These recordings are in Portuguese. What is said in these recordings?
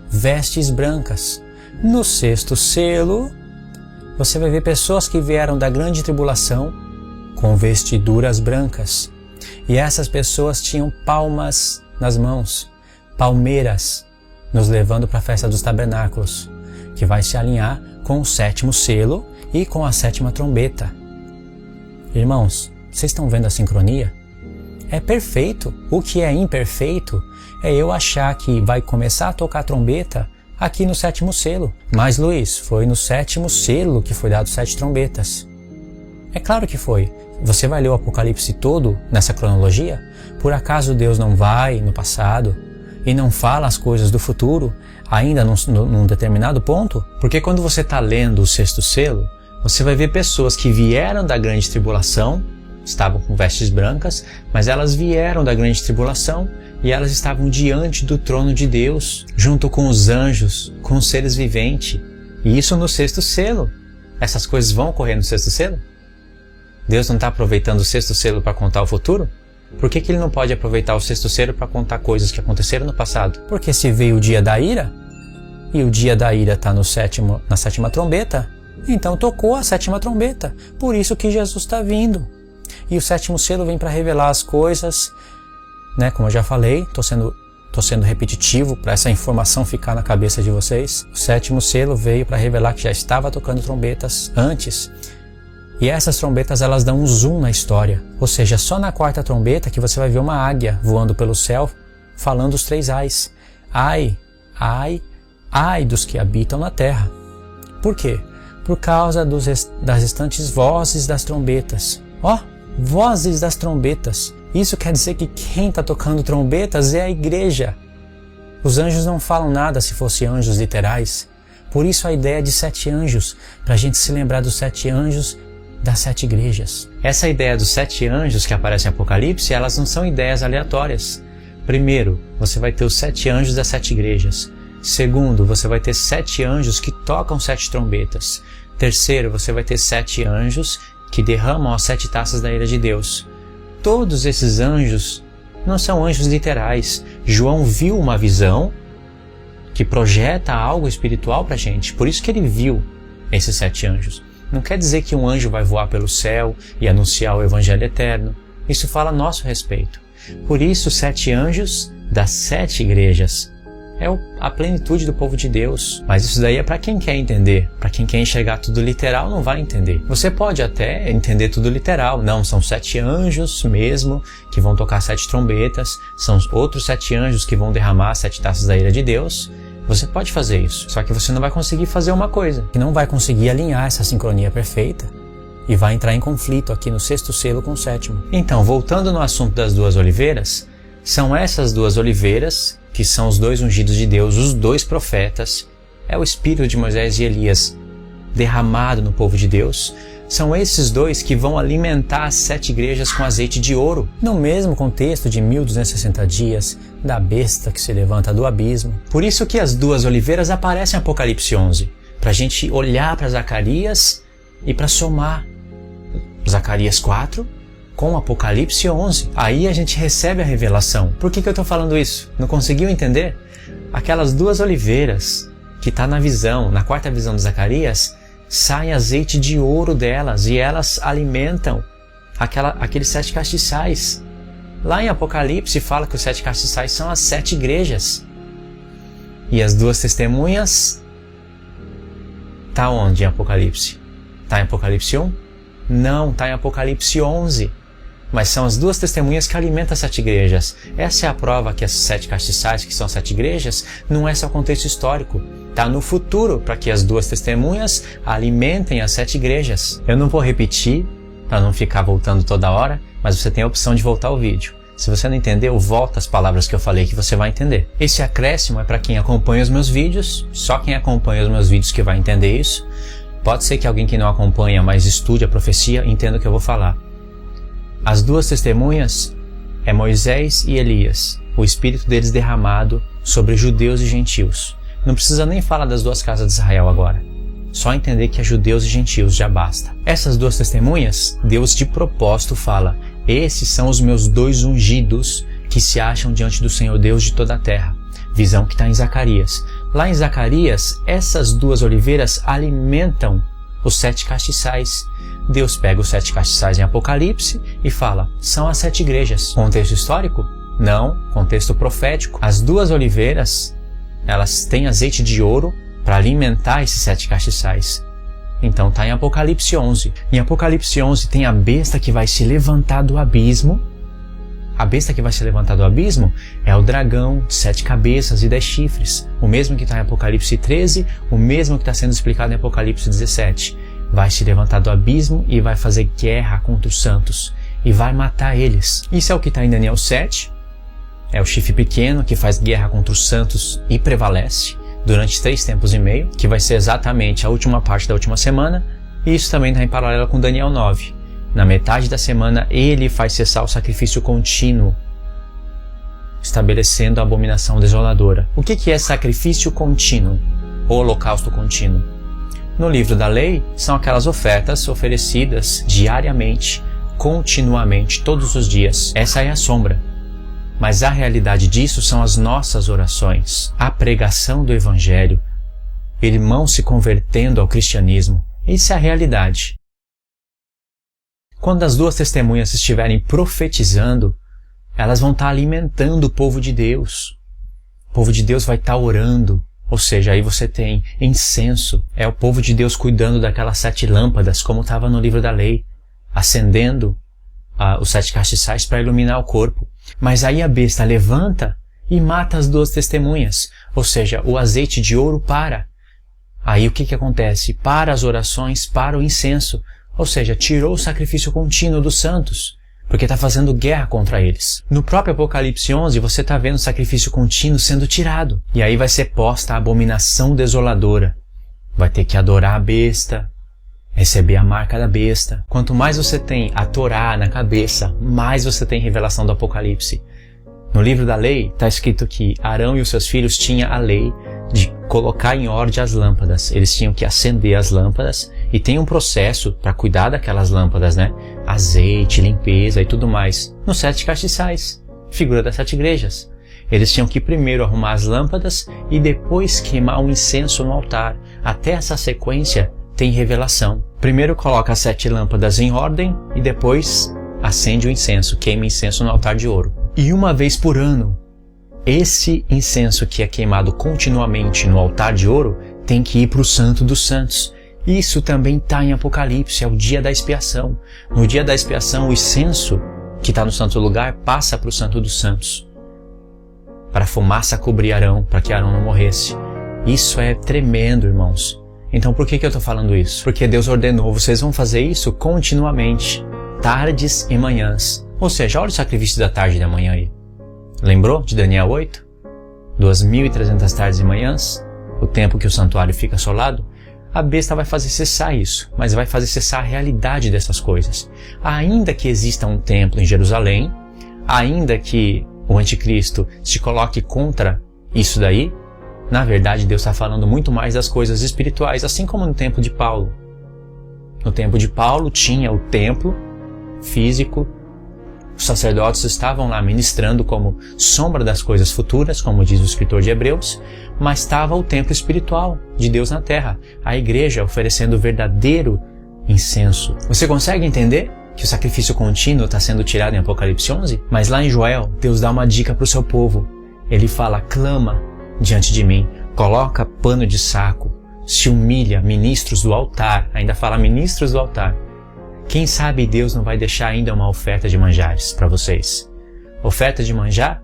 vestes brancas. No sexto selo, você vai ver pessoas que vieram da grande tribulação com vestiduras brancas. E essas pessoas tinham palmas nas mãos, palmeiras, nos levando para a festa dos tabernáculos, que vai se alinhar com o sétimo selo e com a sétima trombeta. Irmãos, vocês estão vendo a sincronia? É perfeito. O que é imperfeito é eu achar que vai começar a tocar trombeta aqui no sétimo selo. Mas, Luiz, foi no sétimo selo que foi dado 7 trombetas. É claro que foi. Você vai ler o Apocalipse todo nessa cronologia? Por acaso Deus não vai no passado e não fala as coisas do futuro ainda num determinado ponto? Porque quando você está lendo o sexto selo, você vai ver pessoas que vieram da grande tribulação, estavam com vestes brancas, mas elas vieram da grande tribulação e elas estavam diante do trono de Deus, junto com os anjos, com os seres viventes. E isso no sexto selo. Essas coisas vão ocorrer no sexto selo? Deus não está aproveitando o sexto selo para contar o futuro? Por que Ele não pode aproveitar o sexto selo para contar coisas que aconteceram no passado? Porque se veio o dia da ira, e o dia da ira está na sétima trombeta, então tocou a sétima trombeta. Por isso que Jesus está vindo. E o sétimo selo vem para revelar as coisas, né? Como eu já falei, estou sendo repetitivo para essa informação ficar na cabeça de vocês. O sétimo selo veio para revelar que já estava tocando trombetas antes. E essas trombetas, elas dão um zoom na história. Ou seja, só na quarta trombeta que você vai ver uma águia voando pelo céu, falando os 3 ais. Ai, ai, ai dos que habitam na terra. Por quê? Por causa das restantes vozes das trombetas. Vozes das trombetas. Isso quer dizer que quem está tocando trombetas é a igreja. Os anjos não falam nada se fossem anjos literais. Por isso a ideia de 7 anjos, para a gente se lembrar dos 7 anjos das 7 igrejas. Essa ideia dos 7 anjos que aparecem em Apocalipse, elas não são ideias aleatórias. Primeiro, você vai ter os 7 anjos das 7 igrejas. Segundo, você vai ter 7 anjos que tocam 7 trombetas. Terceiro, você vai ter 7 anjos que derramam as 7 taças da ira de Deus. Todos esses anjos não são anjos literais. João viu uma visão que projeta algo espiritual para a gente. Por isso que ele viu esses 7 anjos. Não quer dizer que um anjo vai voar pelo céu e anunciar o evangelho eterno. Isso fala a nosso respeito. Por isso, 7 anjos das 7 igrejas. É a plenitude do povo de Deus. Mas isso daí é para quem quer entender. Para quem quer enxergar tudo literal, não vai entender. Você pode até entender tudo literal. Não, são 7 anjos mesmo que vão tocar 7 trombetas. São outros 7 anjos que vão derramar 7 taças da ira de Deus. Você pode fazer isso. Só que você não vai conseguir fazer uma coisa. Que não vai conseguir alinhar essa sincronia perfeita. E vai entrar em conflito aqui no sexto selo com o sétimo. Então, voltando no assunto das 2 oliveiras, são essas 2 oliveiras que são os 2 ungidos de Deus, os 2 profetas, é o espírito de Moisés e Elias derramado no povo de Deus. São esses 2 que vão alimentar as 7 igrejas com azeite de ouro, no mesmo contexto de 1260 dias, da besta que se levanta do abismo. Por isso que as 2 oliveiras aparecem em Apocalipse 11, para a gente olhar para Zacarias e para somar Zacarias 4 com Apocalipse 11. Aí a gente recebe a revelação. Por que eu estou falando isso? Não conseguiu entender? Aquelas 2 oliveiras que está na visão, na quarta visão de Zacarias, sai azeite de ouro delas e elas alimentam aqueles 7 castiçais. Lá em Apocalipse fala que os 7 castiçais são as 7 igrejas. E as 2 testemunhas está onde em Apocalipse? Está em Apocalipse 1? Não, está em Apocalipse 11. Mas são as 2 testemunhas que alimentam as 7 igrejas. Essa é a prova que as 7 castiçais, que são as 7 igrejas, não é só contexto histórico. Está no futuro, para que as 2 testemunhas alimentem as 7 igrejas. Eu não vou repetir, para não ficar voltando toda hora, mas você tem a opção de voltar o vídeo. Se você não entendeu, volta as palavras que eu falei que você vai entender. Esse acréscimo é para quem acompanha os meus vídeos, só quem acompanha os meus vídeos que vai entender isso. Pode ser que alguém que não acompanha, mas estude a profecia, entenda o que eu vou falar. As 2 testemunhas é Moisés e Elias, o espírito deles derramado sobre judeus e gentios. Não precisa nem falar das 2 casas de Israel agora. Só entender que é judeus e gentios já basta. Essas 2 testemunhas, Deus de propósito fala: esses são os meus 2 ungidos que se acham diante do Senhor Deus de toda a terra. Visão que está em Zacarias. Lá em Zacarias, essas 2 oliveiras alimentam os 7 castiçais. Deus pega os 7 castiçais em Apocalipse e fala, são as 7 igrejas. Contexto histórico? Não, contexto profético. As 2 oliveiras, elas têm azeite de ouro para alimentar esses 7 castiçais. Então está em Apocalipse 11. Em Apocalipse 11 tem a besta que vai se levantar do abismo. A besta que vai se levantar do abismo é o dragão de 7 cabeças e 10 chifres. O mesmo que está em Apocalipse 13, o mesmo que está sendo explicado em Apocalipse 17. Vai se levantar do abismo e vai fazer guerra contra os santos. E vai matar eles. Isso é o que está em Daniel 7. É o chifre pequeno que faz guerra contra os santos e prevalece durante 3 tempos e meio, que vai ser exatamente a última parte da última semana. E isso também está em paralelo com Daniel 9. Na metade da semana, ele faz cessar o sacrifício contínuo, estabelecendo a abominação desoladora. O que é sacrifício contínuo ou holocausto contínuo? No livro da lei, são aquelas ofertas oferecidas diariamente, continuamente, todos os dias. Essa é a sombra. Mas a realidade disso são as nossas orações, a pregação do Evangelho, irmãos se convertendo ao cristianismo. Isso é a realidade. Quando as 2 testemunhas estiverem profetizando, elas vão estar alimentando o povo de Deus. O povo de Deus vai estar orando. Ou seja, aí você tem incenso. É o povo de Deus cuidando daquelas 7 lâmpadas, como estava no livro da lei, acendendo os 7 castiçais para iluminar o corpo. Mas aí a besta levanta e mata as 2 testemunhas. Ou seja, o azeite de ouro para. Aí o que acontece? Para as orações, para o incenso. Ou seja, tirou o sacrifício contínuo dos santos, porque está fazendo guerra contra eles. No próprio Apocalipse 11, você está vendo o sacrifício contínuo sendo tirado. E aí vai ser posta a abominação desoladora. Vai ter que adorar a besta, receber a marca da besta. Quanto mais você tem a Torá na cabeça, mais você tem revelação do Apocalipse. No livro da lei, está escrito que Arão e os seus filhos tinham a lei de colocar em ordem as lâmpadas. Eles tinham que acender as lâmpadas e tem um processo para cuidar daquelas lâmpadas, né? Azeite, limpeza e tudo mais. Nos 7 castiçais, figura das 7 igrejas. Eles tinham que primeiro arrumar as lâmpadas e depois queimar um incenso no altar. Até essa sequência tem revelação. Primeiro coloca as 7 lâmpadas em ordem e depois acende o incenso, queima incenso no altar de ouro. E uma vez por ano, esse incenso que é queimado continuamente no altar de ouro tem que ir para o Santo dos Santos. Isso também está em Apocalipse, é o dia da expiação. No dia da expiação, o incenso que está no santo lugar passa para o Santo dos Santos, para a fumaça cobrir Arão, para que Arão não morresse. Isso é tremendo, irmãos. Então por que eu estou falando isso? Porque Deus ordenou, vocês vão fazer isso continuamente, tardes e manhãs. Ou seja, olha o sacrifício da tarde e da manhã aí. Lembrou de Daniel 8? 2.300 tardes e manhãs, o tempo que o santuário fica assolado. A besta vai fazer cessar isso, mas vai fazer cessar a realidade dessas coisas. Ainda que exista um templo em Jerusalém, ainda que o anticristo se coloque contra isso daí, na verdade Deus está falando muito mais das coisas espirituais, assim como no tempo de Paulo. No tempo de Paulo tinha o templo físico, os sacerdotes estavam lá ministrando como sombra das coisas futuras, como diz o escritor de Hebreus, mas estava o templo espiritual de Deus na terra, a igreja oferecendo o verdadeiro incenso. Você consegue entender que o sacrifício contínuo está sendo tirado em Apocalipse 11? Mas lá em Joel, Deus dá uma dica para o seu povo. Ele fala, clama diante de mim, coloca pano de saco, se humilha, ministros do altar, ainda fala ministros do altar. Quem sabe Deus não vai deixar ainda uma oferta de manjares para vocês. Oferta de manjar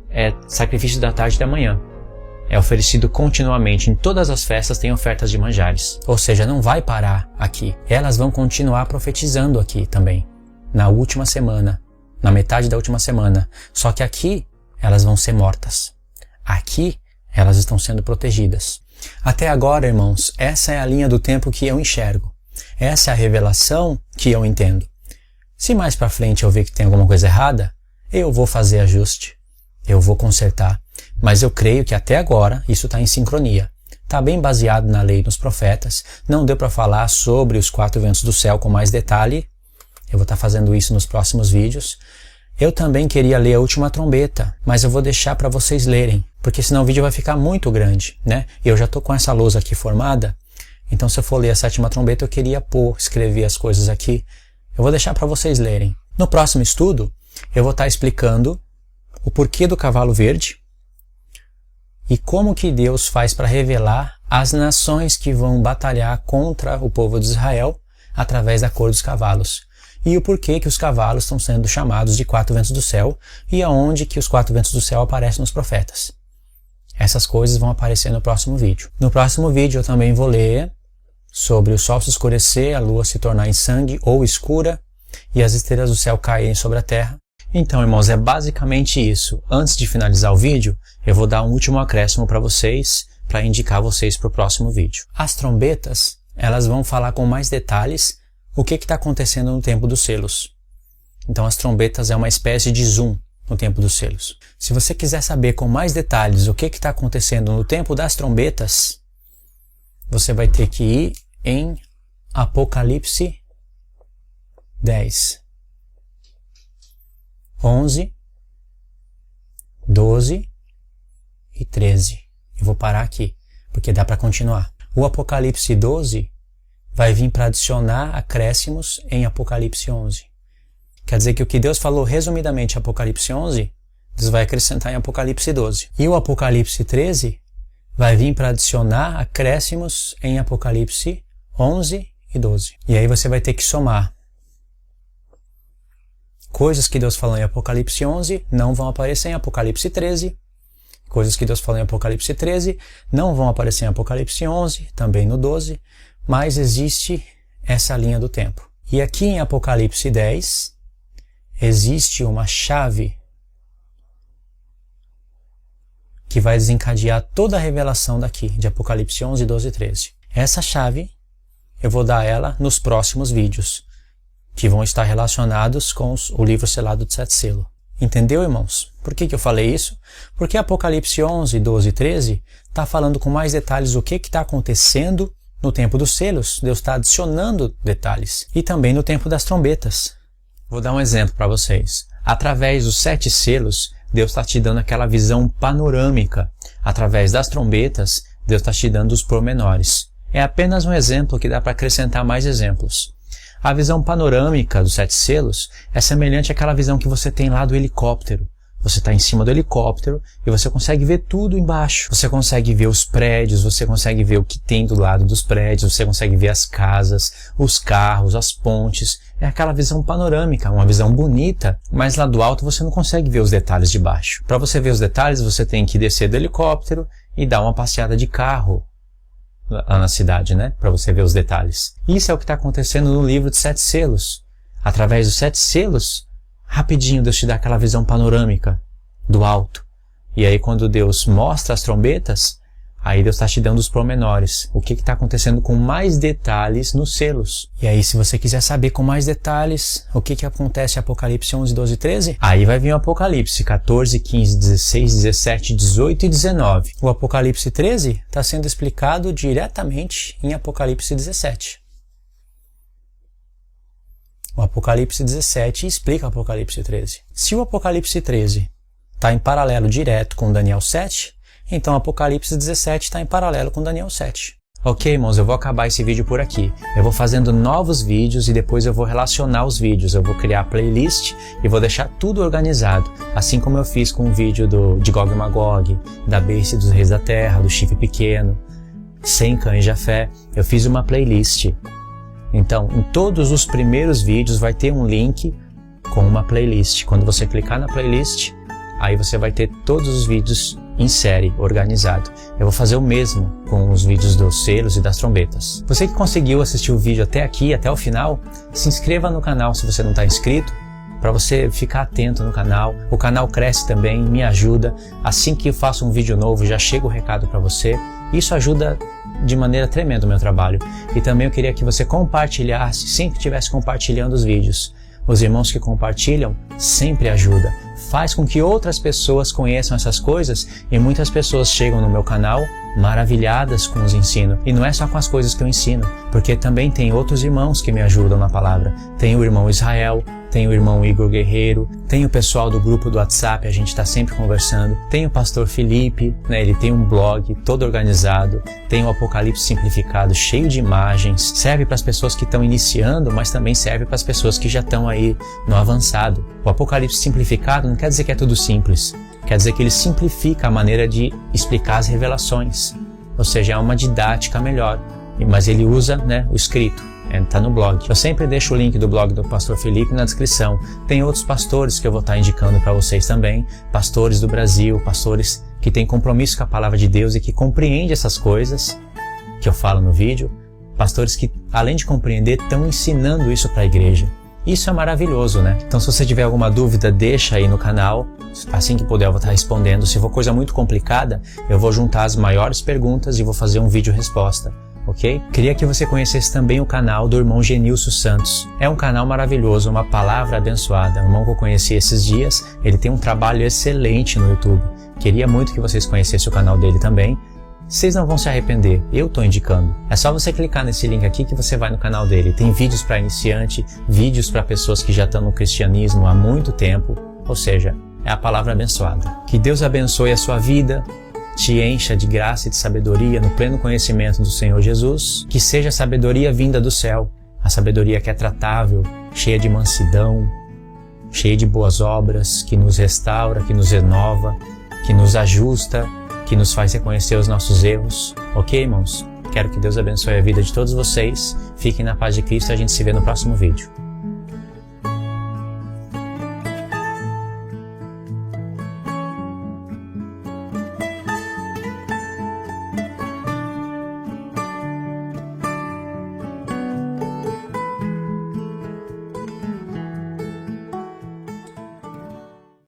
é sacrifício da tarde e da manhã. É oferecido continuamente. Em todas as festas tem ofertas de manjares. Ou seja, não vai parar aqui. Elas vão continuar profetizando aqui também. Na última semana. Na metade da última semana. Só que aqui elas vão ser mortas. Aqui elas estão sendo protegidas. Até agora, irmãos, essa é a linha do tempo que eu enxergo. Essa é a revelação que eu entendo. Se mais para frente eu ver que tem alguma coisa errada, eu vou fazer ajuste. Eu vou consertar. Mas eu creio que até agora isso está em sincronia. Está bem baseado na lei dos profetas. Não deu para falar sobre os 4 ventos do céu com mais detalhe. Eu vou estar fazendo isso nos próximos vídeos. Eu também queria ler a última trombeta, mas eu vou deixar para vocês lerem, porque senão o vídeo vai ficar muito grande, né? E eu já estou com essa lousa aqui formada, então se eu for ler a sétima trombeta eu queria escrever as coisas aqui. Eu vou deixar para vocês lerem. No próximo estudo eu vou estar explicando o porquê do cavalo verde e como que Deus faz para revelar as nações que vão batalhar contra o povo de Israel através da cor dos cavalos. E o porquê que os cavalos estão sendo chamados de 4 ventos do céu e aonde que os 4 ventos do céu aparecem nos profetas. Essas coisas vão aparecer no próximo vídeo. No próximo vídeo eu também vou ler sobre o sol se escurecer, a lua se tornar em sangue ou escura e as estrelas do céu caírem sobre a terra. Então, irmãos, é basicamente isso. Antes de finalizar o vídeo, eu vou dar um último acréscimo para vocês, para indicar vocês para o próximo vídeo. As trombetas, elas vão falar com mais detalhes o que está acontecendo no tempo dos selos. Então as trombetas é uma espécie de zoom no tempo dos selos. Se você quiser saber com mais detalhes o que está acontecendo no tempo das trombetas, você vai ter que ir em Apocalipse 10, 11, 12 e 13. Eu vou parar aqui, porque dá para continuar. O Apocalipse 12 vai vir para adicionar acréscimos em Apocalipse 11. Quer dizer que o que Deus falou resumidamente em Apocalipse 11, Deus vai acrescentar em Apocalipse 12. E o Apocalipse 13 vai vir para adicionar acréscimos em Apocalipse 11 e 12. E aí você vai ter que somar. Coisas que Deus falou em Apocalipse 11 não vão aparecer em Apocalipse 13. Coisas que Deus falou em Apocalipse 13 não vão aparecer em Apocalipse 11, também no 12, mas existe essa linha do tempo. E aqui em Apocalipse 10, existe uma chave que vai desencadear toda a revelação daqui, de Apocalipse 11, 12 e 13. Essa chave, eu vou dar ela nos próximos vídeos, que vão estar relacionados com o livro selado de 7 selos. Entendeu, irmãos? Por que eu falei isso? Porque Apocalipse 11, 12 e 13 está falando com mais detalhes o que está acontecendo no tempo dos selos. Deus está adicionando detalhes. E também no tempo das trombetas. Vou dar um exemplo para vocês. Através dos 7 selos, Deus está te dando aquela visão panorâmica. Através das trombetas, Deus está te dando os pormenores. É apenas um exemplo que dá para acrescentar mais exemplos. A visão panorâmica dos 7 selos é semelhante àquela visão que você tem lá do helicóptero. Você está em cima do helicóptero e você consegue ver tudo embaixo. Você consegue ver os prédios, você consegue ver o que tem do lado dos prédios, você consegue ver as casas, os carros, as pontes. É aquela visão panorâmica, uma visão bonita, mas lá do alto você não consegue ver os detalhes de baixo. Para você ver os detalhes, você tem que descer do helicóptero e dar uma passeada de carro lá na cidade, né? Para você ver os detalhes. Isso é o que está acontecendo no livro de 7 selos. Através dos 7 selos, rapidinho Deus te dá aquela visão panorâmica do alto. E aí quando Deus mostra as trombetas, aí Deus está te dando os pormenores. O que está acontecendo com mais detalhes nos selos. E aí se você quiser saber com mais detalhes o que acontece em Apocalipse 11, 12 e 13, aí vai vir o Apocalipse 14, 15, 16, 17, 18 e 19. O Apocalipse 13 está sendo explicado diretamente em Apocalipse 17. O Apocalipse 17 explica o Apocalipse 13. Se o Apocalipse 13 está em paralelo direto com Daniel 7, então o Apocalipse 17 está em paralelo com Daniel 7. Ok, irmãos, eu vou acabar esse vídeo por aqui. Eu vou fazendo novos vídeos e depois eu vou relacionar os vídeos. Eu vou criar a playlist e vou deixar tudo organizado. Assim como eu fiz com o vídeo de Gog e Magog, da beice dos reis da terra, do chifre pequeno, sem Cã e Jafé. Eu fiz uma playlist. Então, em todos os primeiros vídeos vai ter um link com uma playlist. Quando você clicar na playlist, aí você vai ter todos os vídeos em série, organizado. Eu vou fazer o mesmo com os vídeos dos selos e das trombetas. Você que conseguiu assistir o vídeo até aqui, até o final, se inscreva no canal se você não está inscrito, para você ficar atento no canal. O canal cresce também, me ajuda. Assim que eu faço um vídeo novo, já chega o recado para você. Isso ajuda de maneira tremenda o meu trabalho. E também eu queria que você compartilhasse, sempre estivesse compartilhando os vídeos. Os irmãos que compartilham sempre ajuda. Faz com que outras pessoas conheçam essas coisas e muitas pessoas chegam no meu canal maravilhadas com os ensinos. E não é só com as coisas que eu ensino, porque também tem outros irmãos que me ajudam na palavra. Tem o irmão Israel, tem o irmão Igor Guerreiro, tem o pessoal do grupo do WhatsApp, a gente está sempre conversando, tem o pastor Felipe, né, ele tem um blog todo organizado, tem o Apocalipse Simplificado cheio de imagens, serve para as pessoas que estão iniciando, mas também serve para as pessoas que já estão aí no avançado. O Apocalipse Simplificado não quer dizer que é tudo simples, quer dizer que ele simplifica a maneira de explicar as revelações, ou seja, é uma didática melhor, mas ele usa, né, o escrito. Está no blog. Eu sempre deixo o link do blog do pastor Felipe na descrição. Tem outros pastores que eu vou estar indicando para vocês também, pastores do Brasil, pastores que têm compromisso com a palavra de Deus e que compreendem essas coisas que eu falo no vídeo, pastores que, além de compreender, estão ensinando isso para a igreja. Isso é maravilhoso, né? Então, se você tiver alguma dúvida, deixa aí no canal. Assim que puder, eu vou estar respondendo. Se for coisa muito complicada, eu vou juntar as maiores perguntas e vou fazer um vídeo resposta. Ok? Queria que você conhecesse também o canal do irmão Genilson Santos. É um canal maravilhoso, uma palavra abençoada. Um irmão que eu conheci esses dias, ele tem um trabalho excelente no YouTube. Queria muito que vocês conhecessem o canal dele também. Vocês não vão se arrepender, eu estou indicando. É só você clicar nesse link aqui que você vai no canal dele. Tem vídeos para iniciante, vídeos para pessoas que já estão no cristianismo há muito tempo. Ou seja, é a palavra abençoada. Que Deus abençoe a sua vida, te encha de graça e de sabedoria no pleno conhecimento do Senhor Jesus, que seja a sabedoria vinda do céu, a sabedoria que é tratável, cheia de mansidão, cheia de boas obras, que nos restaura, que nos renova, que nos ajusta, que nos faz reconhecer os nossos erros. Ok, irmãos? Quero que Deus abençoe a vida de todos vocês. Fiquem na paz de Cristo e a gente se vê no próximo vídeo.